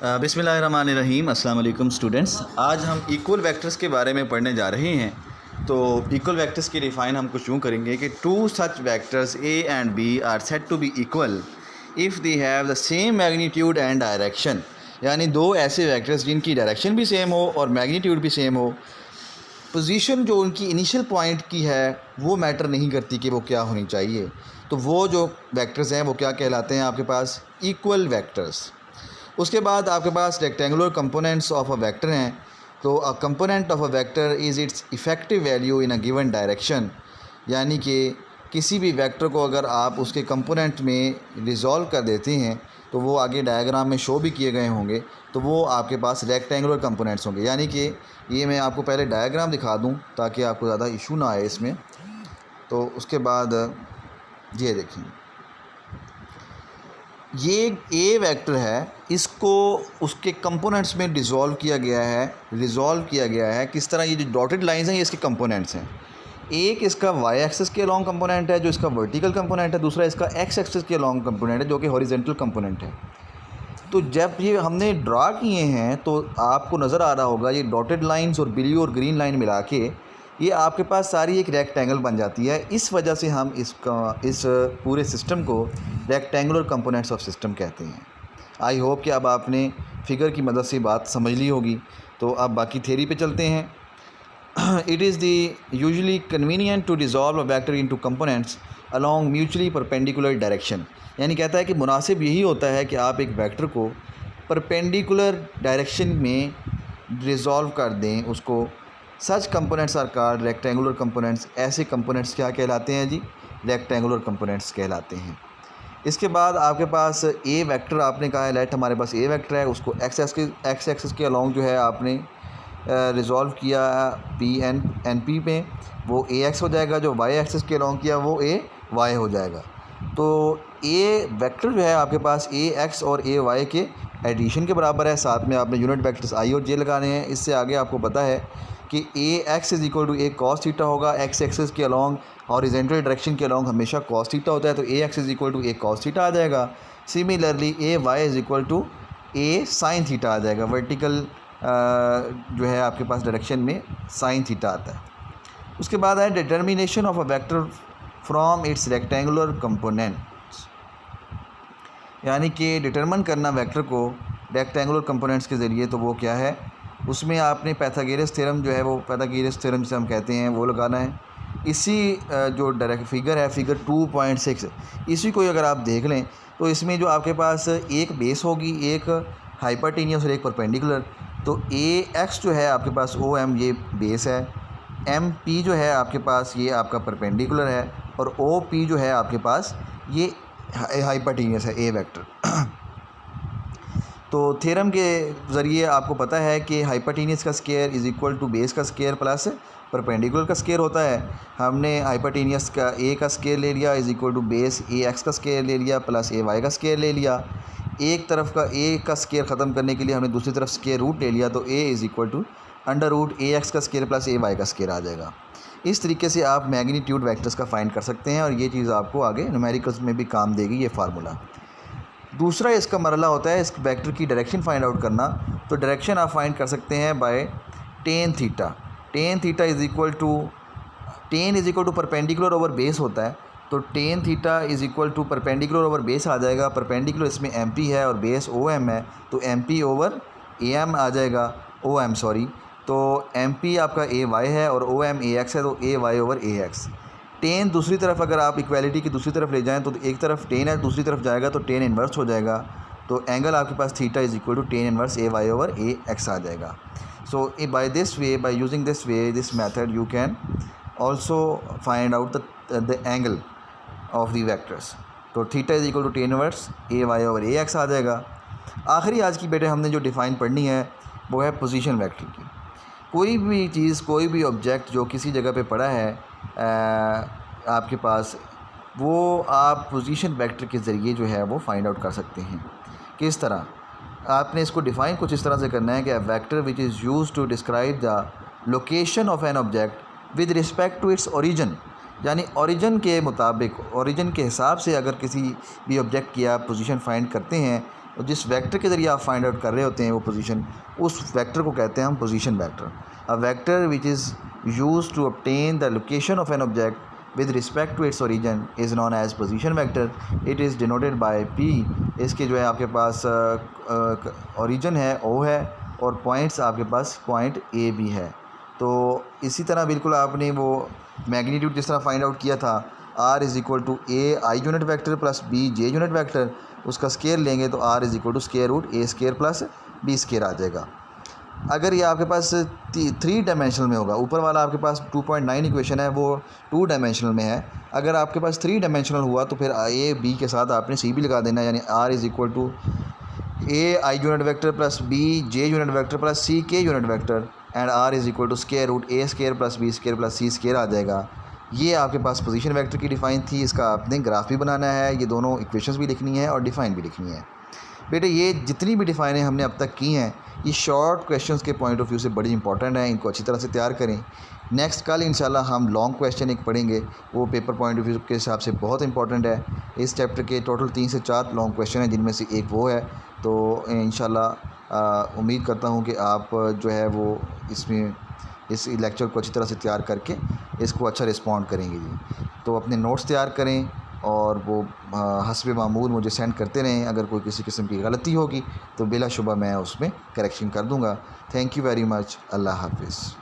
बिस्मिल्लाहिर्रहमानिर्रहीम। अस्सलाम वालेकुम स्टूडेंट्स। आज हम इक्वल वेक्टर्स के बारे में पढ़ने जा रहे हैं। तो इक्वल वेक्टर्स की डिफ़ाइन हम कुछ यूँ करेंगे कि two such vectors a and b are said to be equal if they have the same magnitude and direction. यानी दो ऐसे वेक्टर्स जिनकी डायरेक्शन भी सेम हो और मैग्नीट्यूड भी सेम हो। पोजीशन जो उनकी इनिशियल पॉइंट की है वो मैटर नहीं करती कि वो क्या होनी चाहिए। तो वो जो वेक्टर्स हैं वो क्या कहलाते हैं आपके पास? Equal vectors. उसके बाद आपके पास rectangular components of a vector हैं। तो a component of a vector is its effective value in a given direction. यानी कि किसी भी वेक्टर को अगर आप उसके कंपोनेंट में रिज़ॉल्व कर देते हैं तो वो आगे डायग्राम में शो भी किए गए होंगे, तो वो आपके पास रेक्टेंगुलर कंपोनेंट्स होंगे। यानी कि ये मैं आपको पहले डायग्राम दिखा दूं ताकि आपको ज़्यादा इशू ना आए इसमें। तो उसके बाद ये देखें, ये ए वेक्टर है, इसको उसके कंपोनेंट्स में रिज़ॉल्व किया गया है। किस तरह? ये जो डॉटेड लाइंस हैं ये इसके कंपोनेंट्स हैं। एक इसका वाई एक्सिस के अलॉन्ग कंपोनेंट है जो इसका वर्टिकल कंपोनेंट है, दूसरा इसका एक्स एक्सिस के अलॉन्ग कंपोनेंट है जो कि हॉरिजॉन्टल कंपोनेंट है। तो जब ये हमने ड्रा किए हैं तो आपको नज़र आ रहा होगा ये डॉटेड लाइंस और ब्लू और ग्रीन लाइन मिला के ये आपके पास सारी एक रेक्टेंगल बन जाती है। इस वजह से हम इस पूरे सिस्टम को रेक्टेंगुलर कंपोनेंट्स ऑफ सिस्टम कहते हैं। आई होप कि अब आपने फिगर की मदद से बात समझ ली होगी। तो अब बाकी थ्योरी पे चलते हैं। It is the usually convenient to resolve a vector into components along mutually perpendicular direction। यानी कहता है कि मुनासिब यही होता है कि आप एक वेक्टर को परपेंडिकुलर डायरेक्शन में रिज़ॉल्व कर दें उसको। Such components are called rectangular components. ऐसे कंपोनेंट्स क्या कहलाते हैं जी? रेक्टेंगुलर कंपोनेंट्स कहलाते हैं। इसके बाद आपके पास ए वेक्टर आपने कहा है, लेट हमारे पास ए वेक्टर है, उसको एक्स एक्सिस के अलॉन्ग जो है आपने रिज़ॉल्व किया पी एन पी में, वो ए एक्स हो जाएगा। जो वाई एक्सिस के अलॉन्ग किया वो ए वाई हो जाएगा। तो ए वेक्टर जो है आपके पास ए एक्स और ए वाई के एडिशन के बराबर है। साथ में आपने यूनिट वेक्टर्स आई और जे लगाने हैं। इससे आगे आपको पता है कि a x is equal to a cos theta होगा। एक्स एक्सिस के अलॉन्ग हॉरिजॉन्टल डायरेक्शन के अलॉन्ग हमेशा कॉस थीटा होता है, तो a x is equal to a cos theta आ जाएगा। Similarly a y is equal to a sine theta आ जाएगा। वर्टिकल जो है आपके पास डायरेक्शन में साइन थीटा आता है। उसके बाद है determination of a vector from its rectangular components. यानी कि डिटरमिन करना वेक्टर को रेक्टेंगुलर कंपोनेंट्स के ज़रिए। तो वो क्या है? उसमें आपने पाइथागोरस थ्योरम जो है वो पाइथागोरस थ्योरम जिसे हम कहते हैं वो लगाना है। इसी जो डायरेक्ट फिगर है, फिगर 2.6, इसी को अगर आप देख लें तो इसमें जो आपके पास एक बेस होगी, एक हाइपरटेनियस और एक परपेंडिकुलर। तो ए एक्स जो है आपके पास ओ एम ये बेस है, एम पी जो है आपके पास ये आपका परपेंडिकुलर है, और ओ पी जो है आपके पास ये हाइपरटेनियस है ए वेक्टर। तो थ्योरम के ज़रिए आपको पता है कि हाइपरटेनियस का square is equal to base का स्क्वायर प्लस परपेंडिकुलर का स्क्वायर होता है। हमने हाइपरटेनियस का ए का स्क्वायर ले लिया is equal to base a x का स्क्वायर ले लिया प्लस ए वाई का स्क्वायर ले लिया। एक तरफ का ए का स्क्वायर ख़त्म करने के लिए हमने दूसरी तरफ स्क्वायर रूट ले लिया, तो a is equal to under root a x का स्क्वायर प्लस ए वाई का स्क्वायर आ जाएगा। इस तरीके से आप मैग्नीट्यूड वेक्टर्स का फाइंड कर सकते हैं और ये चीज़ आपको आगे न्यूमेरिकल्स में भी काम देगी ये फार्मूला। दूसरा इसका मरला होता है इस वेक्टर की डायरेक्शन फाइंड आउट करना। तो डायरेक्शन आप फाइंड कर सकते हैं by tan theta. Tan theta is equal to perpendicular over base होता है, तो tan theta is equal to perpendicular over base आ जाएगा। परपेंडिकुलर इसमें एम पी है और बेस ओ एम है, तो M P over A M आ जाएगा, ओ एम सॉरी। तो एम पी आपका ए वाई है और ओ एम ए एक्स है, तो ए y over a x. Ten दूसरी तरफ अगर आप इक्वालिटी की दूसरी तरफ ले जाएं तो एक तरफ टेन है, दूसरी तरफ जाएगा तो टेन इन्वर्स हो जाएगा। तो एंगल आपके पास theta is equal to tan inverse a y over a x आ जाएगा। So by using this method you can also find out the angle of the vectors. तो theta is equal to tan inverse a y over a x आ जाएगा। आखिरी आज की बेटे हमने जो डिफ़ाइन पढ़नी है वो है पोजीशन वेक्टर की। कोई भी चीज़, कोई भी ऑब्जेक्ट जो किसी जगह पे पड़ा है आपके पास, वो आप पोजीशन वेक्टर के ज़रिए जो है वो फाइंड आउट कर सकते हैं। किस तरह? आपने इसको डिफ़ाइन कुछ इस तरह से करना है कि vector which is used to describe the location of an object with respect to its origin. यानी ओरिजिन के मुताबिक, ओरिजिन के हिसाब से अगर किसी भी ऑब्जेक्ट की आप पोजीशन फाइंड करते हैं और जिस वेक्टर के ज़रिए आप फाइंड आउट कर रहे होते हैं वो पोजीशन, उस वेक्टर को कहते हैं हम position vector. A vector which is used to obtain the location of an object with respect to its origin is known as position vector. It is denoted by P। इसके जो है आपके पास origin है O है और points आपके पास point A भी है। तो इसी तरह बिल्कुल आपने वो मैग्नीट्यूड जिस तरह फाइंड आउट किया था R is equal to A I unit vector plus B J unit vector, उसका स्केयर लेंगे तो R is equal to square root A square plus B square आ जाएगा। अगर ये आपके पास 3 डायमेंशनल में होगा, ऊपर वाला आपके पास 2.9 इक्वेशन है वो 2 डायमेंशनल में है, अगर आपके पास 3 डायमेंशनल हुआ तो फिर ए बी के साथ आपने सी भी लगा देना है, यानी r is equal to a i unit vector plus b j unit vector plus c k unit vector and r is equal to square root a square plus b square plus c square आ जाएगा। ये आपके पास position vector की define थी। इसका आपने graph भी बनाना है, ये दोनों इक्वेशंस भी लिखनी है और डिफ़ाइन भी लिखनी है। बेटे ये जितनी भी डिफ़ाइनें हमने अब तक की हैं ये शॉर्ट क्वेश्चंस के पॉइंट ऑफ व्यू से बड़ी इंपॉर्टेंट है, इनको अच्छी तरह से तैयार करें। नेक्स्ट कल इंशाल्लाह हम लॉन्ग क्वेश्चन एक पढ़ेंगे, वो पेपर पॉइंट ऑफ व्यू के हिसाब से बहुत इंपॉर्टेंट है। इस चैप्टर के टोटल 3 से 4 लॉन्ग क्वेश्चन हैं जिनमें से एक वो है। तो इंशाल्लाह उम्मीद करता हूँ कि आप जो है वो इसमें इस लेक्चर को अच्छी तरह से तैयार करके इसको अच्छा रिस्पॉन्ड करेंगे जी। तो अपने नोट्स तैयार करें और वो हस्बे मामूल मुझे सेंड करते रहें। अगर कोई किसी किस्म की गलती होगी तो बिलाशुबा मैं उसमें करेक्शन कर दूँगा। Thank you very much. अल्लाह हाफ़िज़।